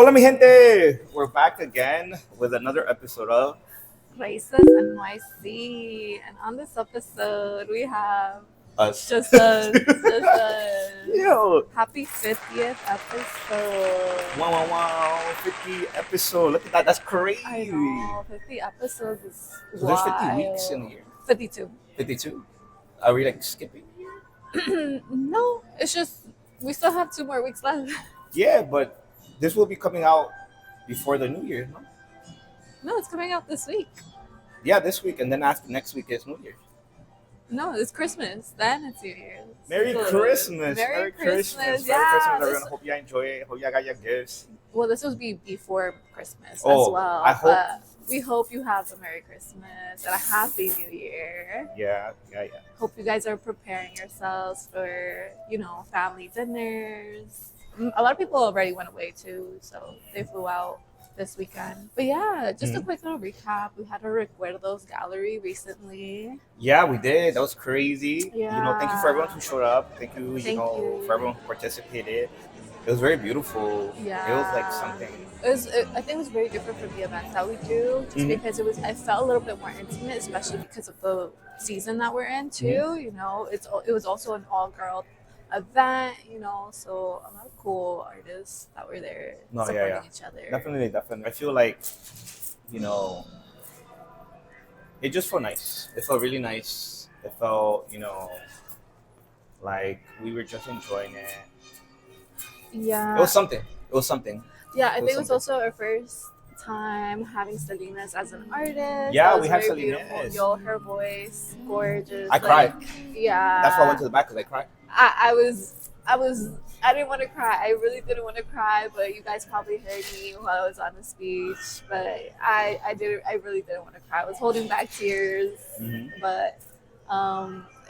Hola Mi Gente! We're back again with another episode of Raices NYC. And on this episode, we have Us. just us. Just us. Yo! Happy 50th episode. Wow. 50 episode. Look at that. That's crazy. I know. 50 episodes is So there's 50 wild. weeks in a year. 52. 52. Are we like skipping? No, it's just we still have 2 more weeks left. Yeah, but this will be coming out before the New Year, no? No, it's coming out this week. Yeah, this week, and then after next week is New Year. No, it's Christmas. Then it's New Year's. Merry Christmas! Merry Christmas! Merry Yeah, Christmas, this- everyone. Hope you enjoy it. Hope you got your gifts. Well, this will be before Christmas as Oh, well. I hope- But we hope you have a Merry Christmas and a Happy New Year. Yeah. Hope you guys are preparing yourselves for, family dinners. A lot of people already went away too, so they flew out this weekend. But yeah, just a quick little recap. We had a Recuerdos gallery recently. Yeah, we did. That was crazy. Yeah. Thank you for everyone who showed up. Thank you, Thank you. for everyone who participated. It was very beautiful. Yeah. It was like something. I think it was very different from the events that we do, just because I felt a little bit more intimate, especially because of the season that we're in too. It was also an all-girl event, so a lot of cool artists that were there supporting each other. Definitely. I feel like, it just felt nice. It felt really nice. It felt, like we were just enjoying it. Yeah. It was something. Yeah, I think it was something. also our first time having Selines as an artist. Yeah, That was we had very Selines. beautiful. Yo, her voice, gorgeous. I cried. Yeah. That's why I went to the back, because I cried. I didn't want to cry. I really didn't want to cry, but you guys probably heard me while I was on the speech. But I really didn't want to cry. I was holding back tears, but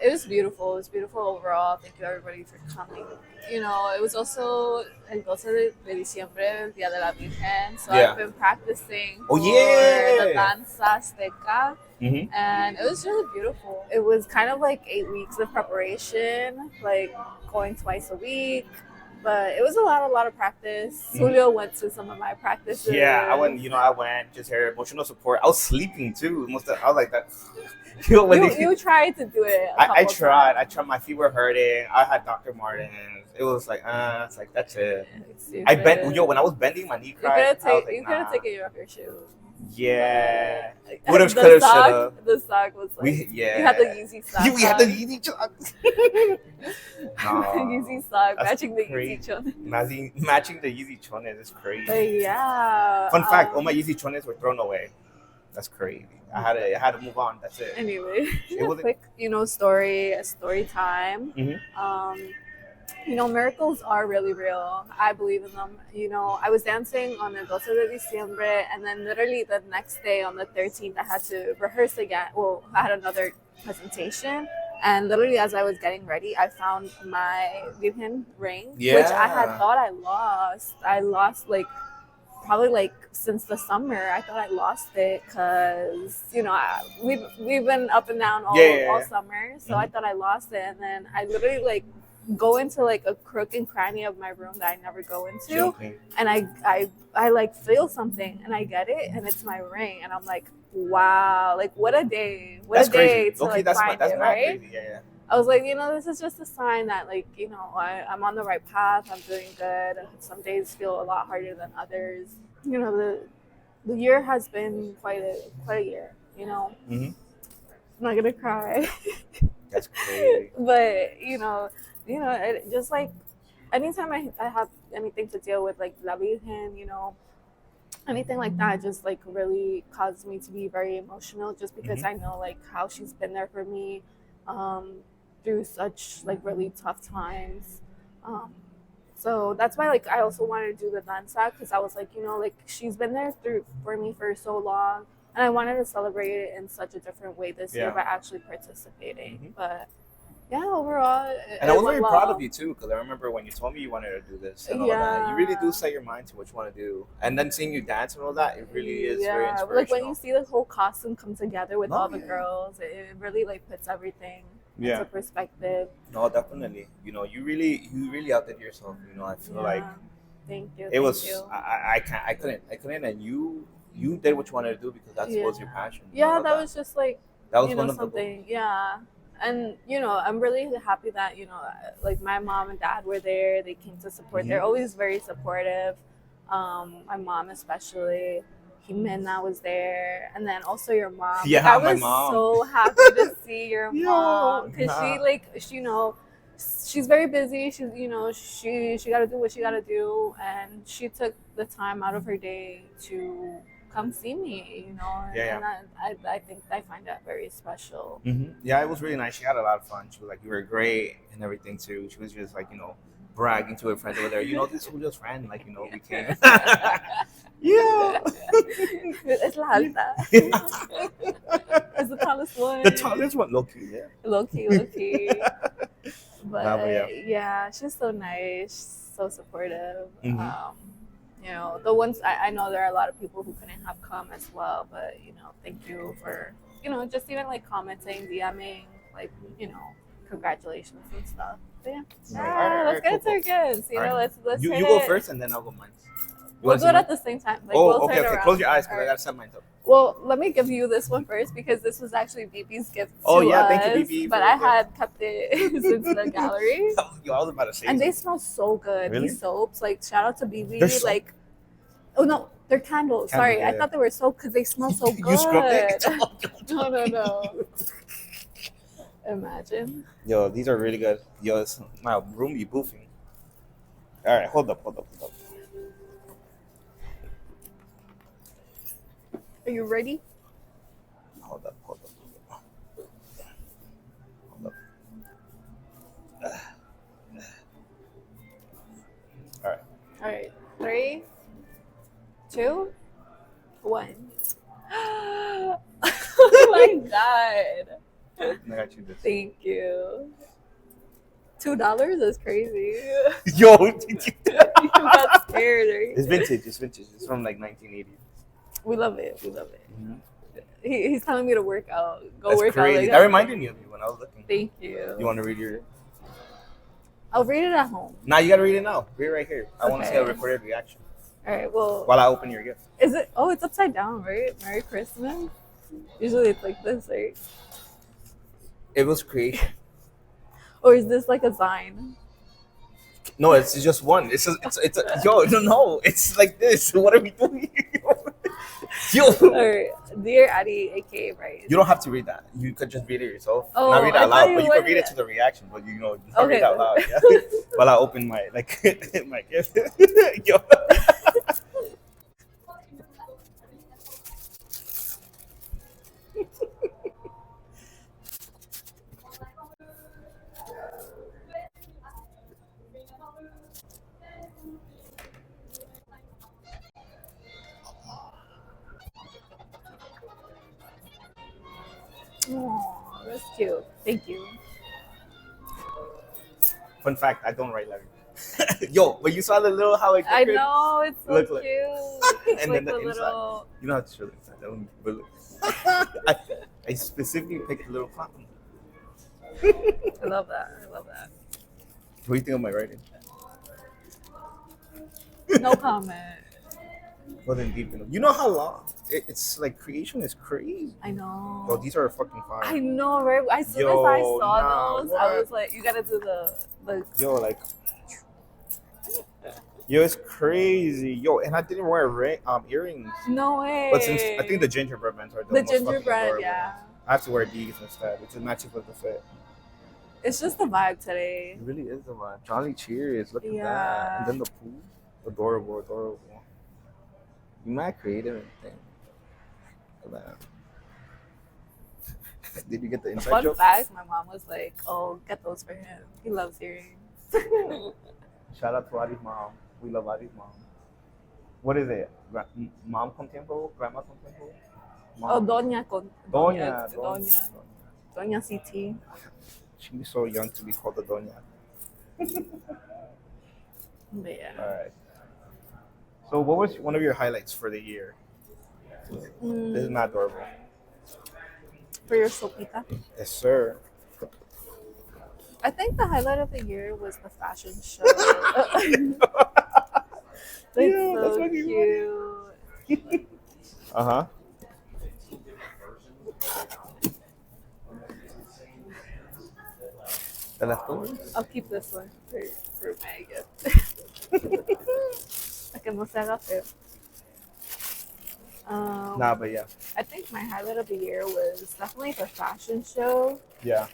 it was beautiful. It was beautiful overall. Thank you everybody for coming. It was also el 12 de diciembre, el Día de la Virgen. So Yeah. I've been practicing Oh, for yeah. the danza azteca. Mm-hmm. And it was really beautiful. It was kind of like 8 weeks of preparation, like going twice a week. But it was a lot of practice. Julio went to some of my practices. Yeah, I went just here, emotional support. I was sleeping too. I was like that. You tried to do it. I tried. My feet were hurting. I had Dr. Martens. It was like, it's like, that's it. I bent. When I was bending, my knee You cried. could have taken it off your shoe. Yeah. But Would have, the could have, should sock- have. The sock was like, You had you had the Yeezy sock. We had the on. Yeezy sock. Yeezy sock, That's matching the crazy. Yeezy chon. Matching the Yeezy chones is crazy. But yeah. Fun fact: all my Yeezy chones were thrown away. That's crazy. I had to move on. That's it. Anyway, It a wasn't- quick, story time. Miracles are really real. I believe in them. I was dancing on el 12 de diciembre, and then literally the next day on the 13th, I had to rehearse again. Well, I had another presentation, and literally as I was getting ready, I found my Virgen ring, which I had thought I lost. I lost probably since the summer. I thought I lost it because we've been up and down all summer, so I thought I lost it, and then I literally go into a crook and cranny of my room that I never go into, and I feel something, and I get it, and it's my ring, and I'm like, wow, what a day, That's a day crazy. to Okay, that's find mad it, right? crazy. Yeah. I was like, this is just a sign that I'm on the right path. I'm doing good. Some days feel a lot harder than others. The year has been quite a year. I'm not gonna cry, That's crazy. but it just anytime I have anything to deal with La Virgen, anything like that just really causes me to be very emotional, just because I know how she's been there for me through such really tough times. So that's why I also wanted to do the danza, because I was she's been there for me for so long, and I wanted to celebrate it in such a different way this year by actually participating. But yeah, overall, and I was very proud of you too, because I remember when you told me you wanted to do this and all that. You really do set your mind to what you want to do, and then seeing you dance and all that, it really is very inspirational. When you see the whole costume come together with all the girls, it really puts everything into perspective. No, definitely. You really outdid yourself. I feel like Thank you. It was you. I couldn't, and you did what you wanted to do because that was your passion. Yeah, that was just like that was one of something. Yeah. And I'm really happy that like my mom and dad were there. They came to support. They're always very supportive. My mom especially. Jimena was there, and then also your mom. Yeah, I was so happy to see your mom because she's very busy. She's she got to do what she got to do, and she took the time out of her day to come see me. And I think I find that very special. Yeah, it was really nice. She had a lot of fun. She was like, "You were great" and everything too. She was just like bragging to her friends over there. This Julio's friend, like we came. Yeah. Es la alta. It's the tallest one. The tallest one, low key, yeah. Low key. But yeah, she's so nice, so supportive. The ones I know there are a lot of people who couldn't have come as well, but thank you for just even like commenting, DMing, like congratulations and stuff. But yeah, let's get into our gifts. Let's you go first and then I'll go mine. We'll do it at the same time. Like, okay. Close your eyes because I gotta set mine up. Well, let me give you this one first because this was actually BB's gift to us, thank you, BB. But I had kept it since the gallery. I was about to say. And they smell so good. Really? These soaps, like shout out to BB. Like, oh no, they're candles. Sorry, I thought they were soap because they smell so good. You scrubbed it? No. Imagine. Yo, these are really good. Yo, my room be boofing. All right, hold up. Are you ready? Hold up. All right. 3, 2, 1. Oh my god. I got you this. Thank you. $2 is crazy. Yo, you got scared, right? It's vintage. It's from like 1980. We love it. Mm-hmm. He's telling me to work out. That's work crazy. out. Like that reminded me of you when I was looking. Thank you. You want to read your? I'll read it at home. Nah, you gotta read it now. Read it right here. I want to see a recorded reaction. All right. Well. While I open your gift. Is it? Oh, it's upside down, right? Merry Christmas. Usually it's like this, right? It was creation. Or is this like a sign? No, it's just one. It's yo, no, it's like this. What are we doing? Yo. Or, dear Addie, aka Bryce. You don't have to read that. You could just read it yourself. Oh, not read it out loud, but you can read it to the reaction. But just don't read it out loud. Yeah? While I open my my gift. Yo. Oh, that's cute. Thank you. Fun fact: I don't write letters. Yo, but you saw the little how it. I know it's so cute. Like, it's and like then the inside. little. You don't have to show the inside. That wouldn't be I specifically picked the little fountain. I love that. What do you think of my writing? No comment. Wasn't deep enough. You know how long? It's like creation is crazy. I know. Yo, these are fucking fire. I know, right? As soon as I saw those, I was like, you gotta do the. Yo, like. Yo, it's crazy. Yo, and I didn't wear earrings. No way. But since I think the gingerbread ones are the most gingerbread, adorable. yeah. I have to wear these instead, which is matches with the fit. It's just the vibe today. It really is the vibe. Jolly Cheers, look at that. And then the pool. Adorable. You might creative and thing. Look at that. Did you get the inside joke? Fun fact, my mom was like, oh, get those for him. He loves earrings. Shout out to Ari's mom. We love Ari's mom. What is it? Mom con tiempo? Grandma con tiempo? Mom. Oh, Doña con. Doña CT. She's so young to be called a Doña. But yeah. All right. So what was one of your highlights for the year? This is not adorable. For your sopita? Yes, sir. I think the highlight of the year was the fashion show. That's Yeah, that's so fucking cute. Uh-huh. The leftovers? I'll keep this one for my gift. Para que no se haga feo. Nah, but yeah. I think my highlight of the year was definitely the fashion show Yeah.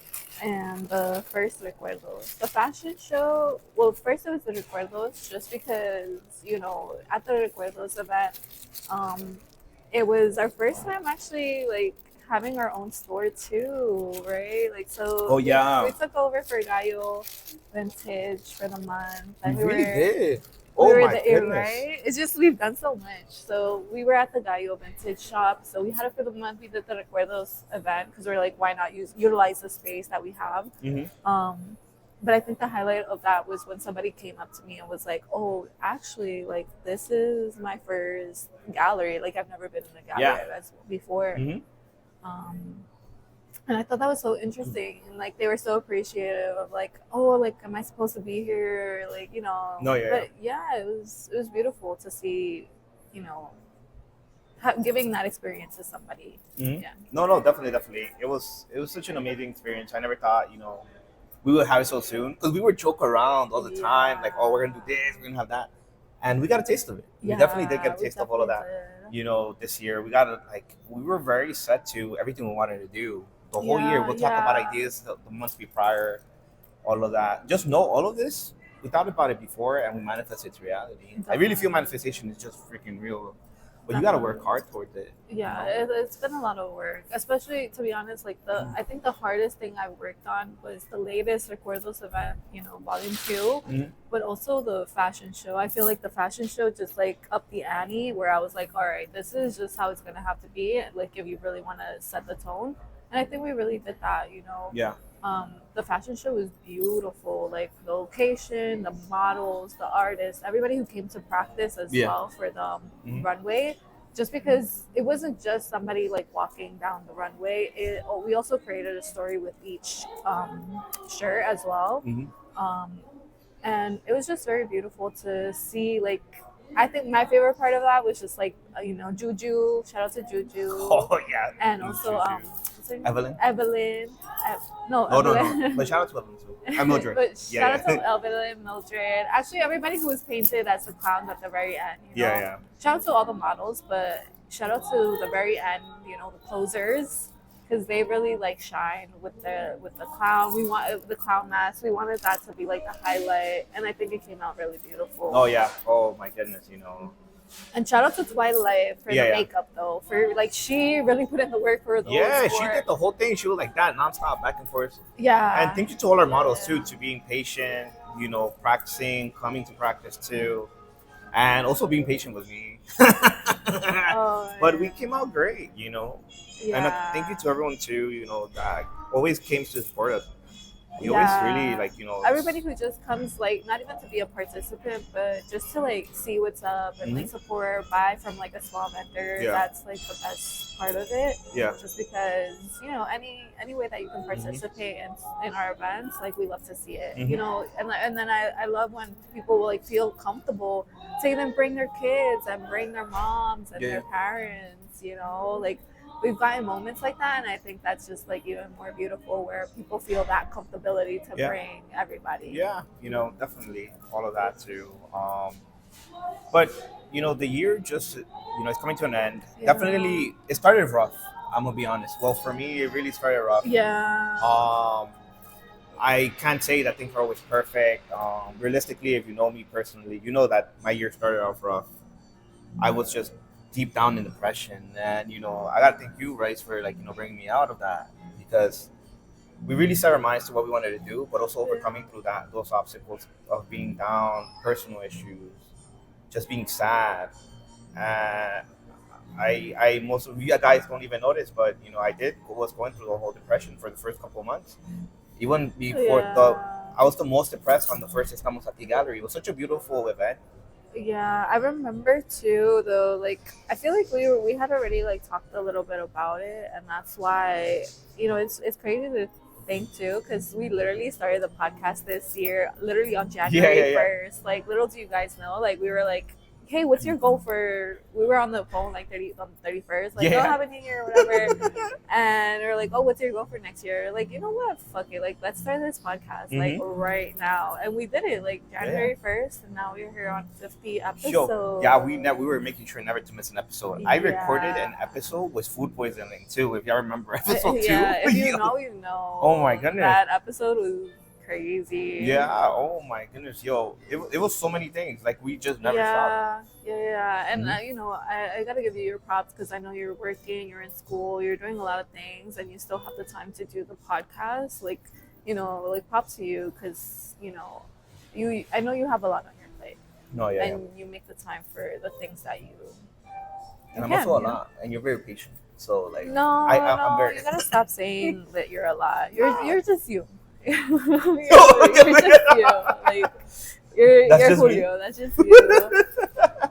and the first recuerdos. The fashion show, well, first it was the recuerdos, just because at the recuerdos event, it was our first time actually like having our own store too, right? Like so. Oh, yeah. We took over for Gallo Vintage for the month. And We really did. We Oh were my there, goodness. right? It's just we've done so much. So we were at the Gallo Vintage shop. So we had it for the month. We did the Recuerdos event because we're like, why not utilize the space that we have? But I think the highlight of that was when somebody came up to me and was like, "Oh, actually, like this is my first gallery. Like I've never been in a gallery before." And I thought that was so interesting. And like they were so appreciative of like, "Oh, like am I supposed to be here?" Like No, yeah. But yeah, it was beautiful to see, giving that experience to somebody. Yeah. No, definitely. It was such an amazing experience. I never thought, we would have it so soon because we would joke around all the time, like, oh, we're gonna do this, we're gonna have that, and we got a taste of it. We definitely did get a taste of all of that. This year we got we were very set to everything we wanted to do the whole year. We'll talk about ideas the months prior, all of that. Just know all of this. We thought about it before and we manifested it to reality. Definitely. I really feel manifestation is just freaking real. But you got to work hard towards it. Yeah, it's been a lot of work, especially to be honest. Like I think the hardest thing I worked on was the latest Recuerdos event, Volume 2, but also the fashion show. I feel like the fashion show just like upped the ante, where I was like, all right, this is just how it's gonna have to be. Like if you really want to set the tone, and I think we really did that. Yeah. The fashion show was beautiful. Like the location, the models, the artists, everybody who came to practice as well for the runway. Just because it wasn't just somebody like walking down the runway. We also created a story with each shirt as well. And it was just very beautiful to see. Like, I think my favorite part of that was just like Juju. Shout out to Juju. Oh yeah. And also Evelyn. No. But shout out to Evelyn too. I'm Mildred. But shout out to Evelyn, Mildred. Actually, everybody who was painted as the clowns at the very end. Yeah. Shout out to all the models, but shout out to the very end. The posers, because they really like shine with the clown. We want the clown mask. We wanted that to be like the highlight, and I think it came out really beautiful. Oh yeah. Oh my goodness. And shout out to Twilight for the makeup though. For like she really put in the work for those. Yeah, she did the whole thing. She was like that nonstop, back and forth. Yeah. And thank you to all our models too, to being patient, practicing, coming to practice too, and also being patient with me. But we came out great, Yeah. And thank you to everyone too, that always came to support us. We always really everybody who just comes, like, not even to be a participant, but just to like see what's up and like support or buy from like a small vendor. That's like the best part of it. Just because any way that you can participate in our events, like we love to see it. And then I love when people will like feel comfortable to even bring their kids and bring their moms and their parents. Like. We've gotten moments like that, and I think that's just like even more beautiful, where people feel that comfortability to bring everybody. Yeah, definitely all of that too. But the year just it's coming to an end. Definitely, it started rough. I'm gonna be honest. Well, for me, it really started rough. Yeah. I can't say that things are always perfect. Realistically, if you know me personally, you know that my year started off rough. I was just deep down in depression, and I gotta thank you, Rice, for bringing me out of that, because we really set our minds to what we wanted to do, but also overcoming through those obstacles of being down, personal issues, just being sad. I most of you guys don't even notice, but I was going through the whole depression for the first couple of months. Even before I was the most depressed on the first Estamos Aquí gallery. It was such a beautiful event. Yeah, I remember too, though, like I feel like we had already like talked a little bit about it, and that's why it's crazy to thing too, because we literally started the podcast this year, literally on January 1st. Like, little do you guys know, like, we were like, hey, what's your goal for? We were on the phone like on the 31st, like, have a new year or whatever. And we were like, oh, what's your goal for next year? Like, you know what? Fuck it. Like, let's start this podcast like right now. And we did it like January 1st, and now we're here on 50 episodes. We were making sure never to miss an episode. I recorded an episode with food poisoning too. If y'all remember episode 2. If you know, you know. Oh my goodness, that episode was crazy. Yeah. Oh my goodness, yo. It was so many things. Like, we just never stopped. Yeah. And you know, I gotta give you your props, because I know you're working, you're in school, you're doing a lot of things, and you still have the time to do the podcast. Like, you know, like, props to you, because you know, I know you have a lot on your plate. And you make the time for the things that you. And I'm also a lot, and you're very patient. So like, I'm very. You gotta stop saying that you're a lot. You're just you. you're just you. Like, you're Julio. Me. That's just you.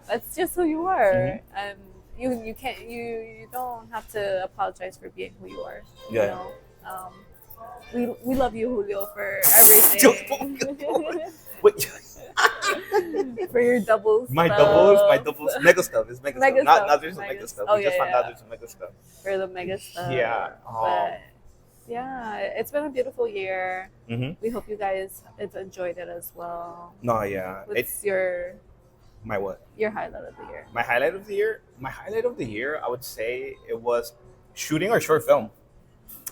That's just who you are, and you can't you don't have to apologize for being who you are. You know? We love you, Julio, for everything. Wait. For your doubles. My doubles, mega stuff. It's mega stuff. Not there's some mega stuff. Oh, we just found out there's some mega stuff. For the mega stuff. Yeah. But yeah, it's been a beautiful year. We hope you guys enjoyed it as well. What's my what? Your highlight of the year. My highlight of the year? My highlight of the year, I would say it was shooting our short film.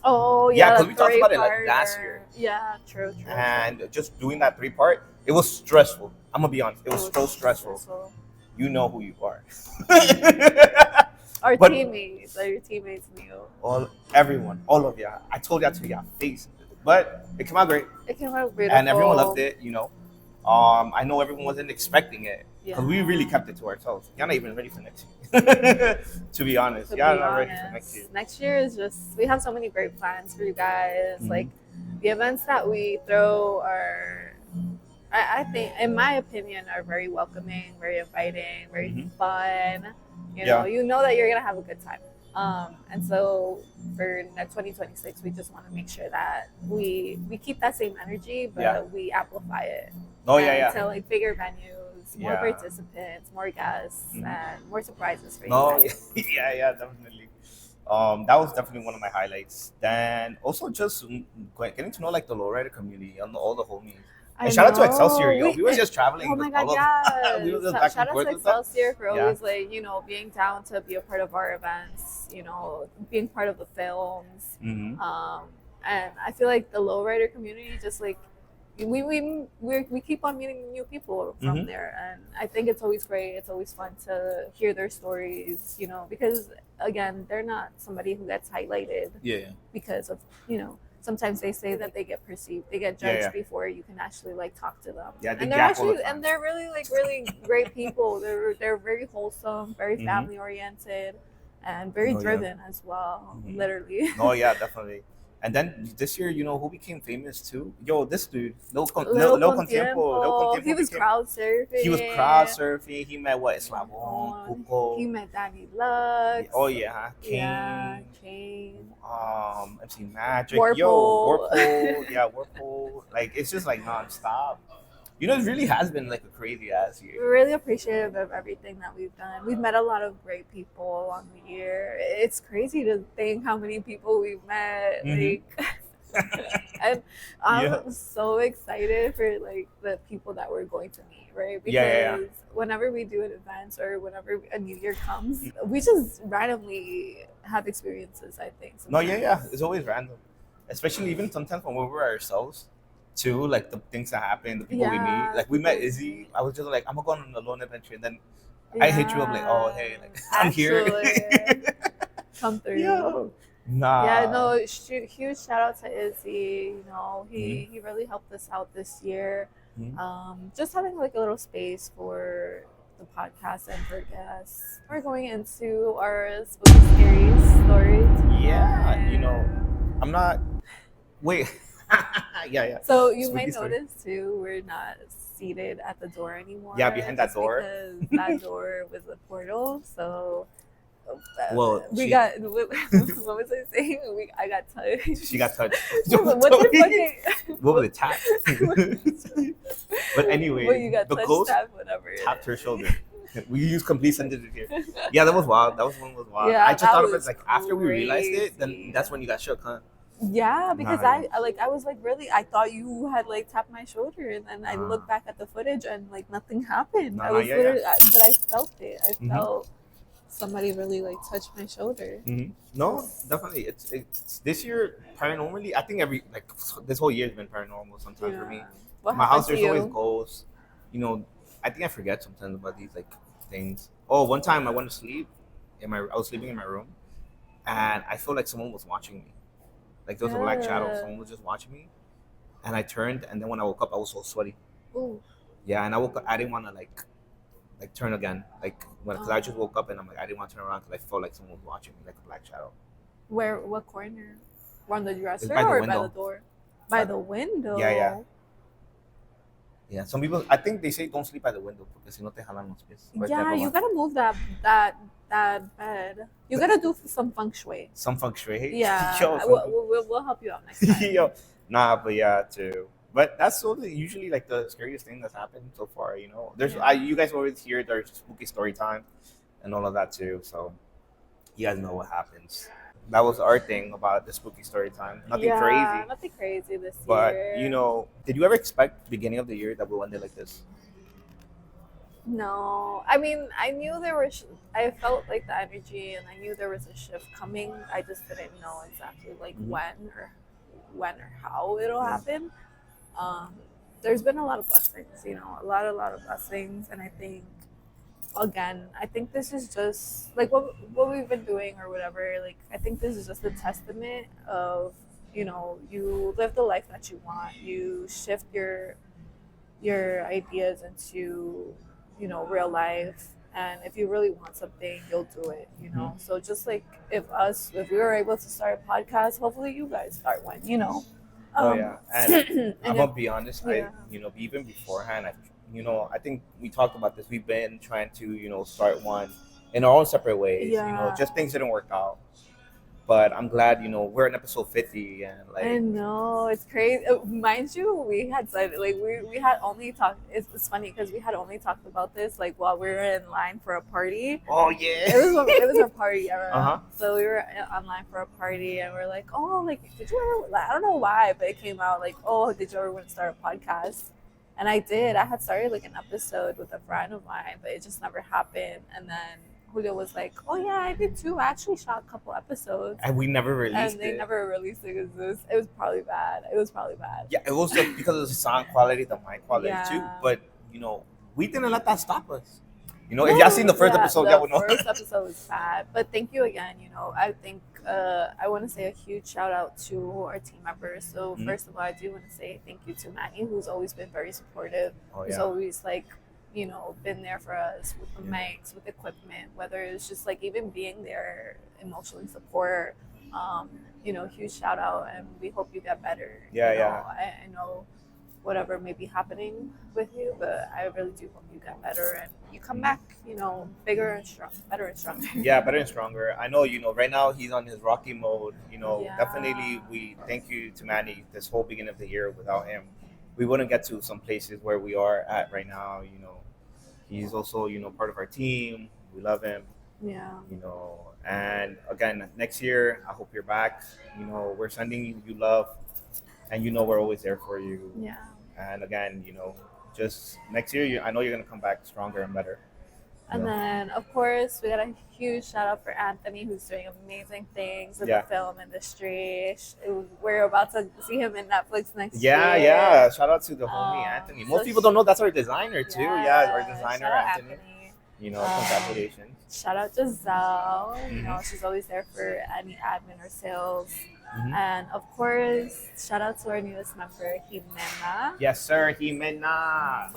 Oh, yeah. Yeah, because we talked about it like last year. Yeah, true. And just doing that 3-part, it was stressful. I'm going to be honest. It was so stressful. You know who you are. Our teammates. Your teammates knew. Everyone. All of y'all. I told y'all to y'all face. But it came out great. It came out beautiful. And everyone loved it, you know. I know everyone wasn't expecting it. Because we really kept it to ourselves. Y'all not even ready for next year. To be honest. Y'all not ready for next year. Next year is just, we have so many great plans for you guys. Like, the events that we throw are, I think, in my opinion, are very welcoming, very inviting, very fun. You know that you're going to have a good time. And so for 2026, we just want to make sure that we keep that same energy, but we amplify it. To like bigger venues, more participants, more guests, and more surprises for you guys. Definitely. That was definitely one of my highlights. Then also just getting to know like the lowrider community and all the homies. And shout out to Excelsior, yo. We were just traveling. Oh my God, yeah. We were just shout out to Excelsior for always like, you know, being down to be a part of our events, you know, being part of the films. And I feel like the lowrider community just like we keep on meeting new people from there, and I think it's always great. It's always fun to hear their stories, you know, because again, they're not somebody who gets highlighted because of, you know, sometimes they say that they get perceived, they get judged before you can actually like talk to them. And they're actually, and they're really like really great people. They're very wholesome, very family oriented, and very driven as well. Literally. Definitely. And then this year, you know who became famous too? Yo, this dude, No Con Tiempo. He was crowd surfing. He met what? Slavon, Cuco. He met Danny Lux. Oh yeah, Kane. MC Magic. Warpole. Warpole. Like, it's just like nonstop. You know, it really has been like a crazy ass year. We're really appreciative of everything that we've done. We've met a lot of great people along the year. It's crazy to think how many people we've met. Like, and I'm so excited for like the people that we're going to meet, right? Because whenever we do an event or whenever a new year comes, we just randomly have experiences, I think. It's always random. Especially even sometimes when we're ourselves. Too, like the things that happen, the people we meet. Like, we met Izzy. I was just like, I'm going on a lone adventure, and then I hit you up like, oh hey, like, I'm here. Come through. Huge shout out to Izzy. You know, he really helped us out this year. Just having like a little space for the podcast and for guests. We're going into our spooky scary stories. You know, I'm not. Wait. So you might notice too, we're not seated at the door anymore. Behind that door. Because that door was a portal. So Well, we she- got what was I saying? I got touched. She got touched. What the fucking? What was it? Tap. But anyway, Well, you got the touched, ghost tap, whatever. tapped her shoulder. We use complete sentences here. Yeah, that was wild. That was one was wild. Yeah, I just that thought of it was like after we realized it, then crazy. that's when you got shook, huh? Yeah, because Nah, I was like, really, I thought you had like tapped my shoulder, and then I looked back at the footage and like nothing happened. Nah, I was yeah, literally, but I felt it. I Mhm. felt somebody really like touched my shoulder. No, definitely. It's this year paranormally. I think every like this whole year has been paranormal sometimes for me. What My happened house, to there's always you? ghosts. You know, I think I forget sometimes about these like things. Oh, one time I went to sleep I was sleeping in my room, and I felt like someone was watching me. Like there was a black shadow. Yeah. Someone was just watching me, and I turned, and then when I woke up, I was so sweaty. Ooh. Yeah, and I woke up. I didn't want to like turn again, like because I just woke up and I'm like I didn't want to turn around because I felt like someone was watching me, like a black shadow. Where? What corner? On the dresser by the or window. by the door? By the window. Yeah. Yeah, some people, I think they say don't sleep by the window porque si no te jalan los pies. Or te Yeah, you roban. gotta move that bed. You gotta do some feng shui. Some feng shui. Yeah, Yo, we'll help you out next time. Yo, nah, but yeah, too. But that's usually like the scariest thing that's happened so far. You know, there's you guys always hear there's spooky story time, and all of that too. So you guys know what happens. That was our thing about the spooky story time. Nothing crazy. Nothing crazy this But year. you know, did you ever expect beginning of the year that we'll end it like this? No, I mean, I knew there was. I felt like the energy, and I knew there was a shift coming. I just didn't know exactly like when or how it'll happen. There's been a lot of blessings, you know, a lot of blessings, and I think this is just like what we've been doing or whatever. Like, I think this is just a testament of, you know, you live the life that you want, you shift your ideas into, you know, real life, and if you really want something, you'll do it, you know. So just like if we were able to start a podcast, hopefully you guys start one, you know. And I'm gonna be honest, yeah. even beforehand, I think we talked about this. We've been trying to, start one in our own separate ways. Yeah. Just things didn't work out. But I'm glad, we're in episode 50 and like I know, it's crazy. Mind you, we had said like we had only talked. It's funny because we had only talked about this like while we were in line for a party. Oh yeah. It was a party era. Uh-huh. So we were online for a party and we're like, oh, like did you ever? I don't know why, but it came out like, oh, did you ever want to start a podcast? And I did. I had started like an episode with a friend of mine, but it just never happened. And then Julio was like, oh yeah, I did too. I actually shot a couple episodes. And we never released And they it. never released it because it was probably bad. It was probably bad. Yeah, it was just because of the sound quality, the mic quality too. Yeah. But we didn't let that stop us. If y'all seen the first episode, y'all would know. The first episode was bad. But thank you again. I think I want to say a huge shout out to our team members. So first of all, I do want to say thank you to Manny, who's always been very supportive. Who's always like, been there for us with the mics, with equipment, whether it's just like even being there, emotionally support. Huge shout out, and we hope you get better. I know whatever may be happening with you, but I really do hope you get better and you come back, bigger and better and stronger. Yeah, better and stronger. I know, right now he's on his rocky mode. Definitely we thank you to Manny. This whole beginning of the year, without him, we wouldn't get to some places where we are at right now. He's also, part of our team. We love him. Yeah. And again, next year, I hope you're back. We're sending you love, and we're always there for you. Yeah. And again, just next year, I know you're gonna come back stronger and better. And then, of course, we got a huge shout out for Anthony, who's doing amazing things in the film industry. We're about to see him in Netflix next year. Yeah. Shout out to the homie Anthony. Most people don't know that's our designer too. Yeah, our designer Anthony. Congratulations. Shout out to Giselle. She's always there for any admin or sales. And of course, shout out to our newest member, Jimena. Yes, sir, Jimena.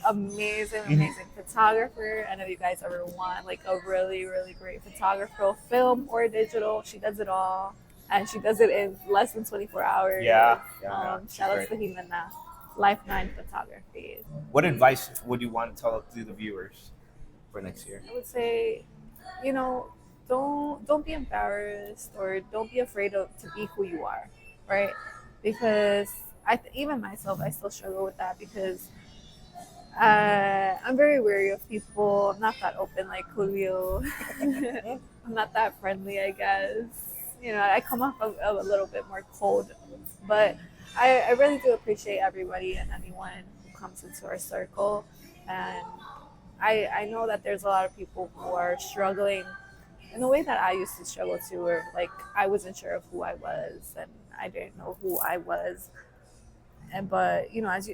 Amazing photographer. And if you guys ever want like a really, really great photographer, film or digital, she does it all. And she does it in less than 24 hours. Yeah. Shout out to Jimena. Life 9 Photography. What advice would you want to tell to the viewers? for next year? I would say, you know, don't be embarrassed or don't be afraid of to be who you are, right? Because even myself, I still struggle with that because I'm very wary of people. I'm not that open like Julio. I'm not that friendly, I guess. You know, I come off a little bit more cold, but I really do appreciate everybody and anyone who comes into our circle. And I know that there's a lot of people who are struggling in the way that I used to struggle too, where like I wasn't sure of who I was and I didn't know who I was. And but you know, as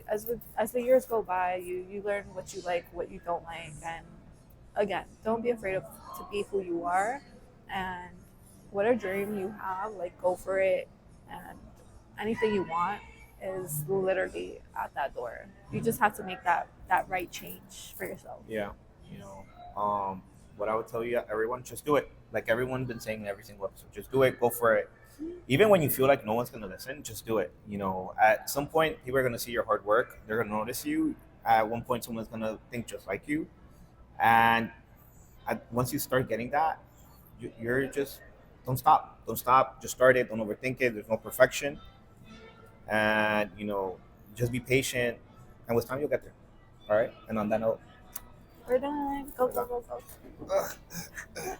the years go by, you learn what you like, what you don't like, and again, don't be afraid of to be who you are, and whatever dream you have, like go for it, and anything you want is literally at that door. You just have to make that right change for yourself. Yeah, you know, what I would tell you, everyone, just do it. Like everyone's been saying in every single episode, just do it, go for it. Even when you feel like no one's gonna listen, just do it. You know, at some point, people are gonna see your hard work. They're gonna notice you. At one point, someone's gonna think just like you, and once you start getting that, you're just don't stop, don't stop. Just start it. Don't overthink it. There's no perfection, and you know, just be patient, and with time you'll get there. All right. And on that note, We're done. Go we're go done. go go. Ugh.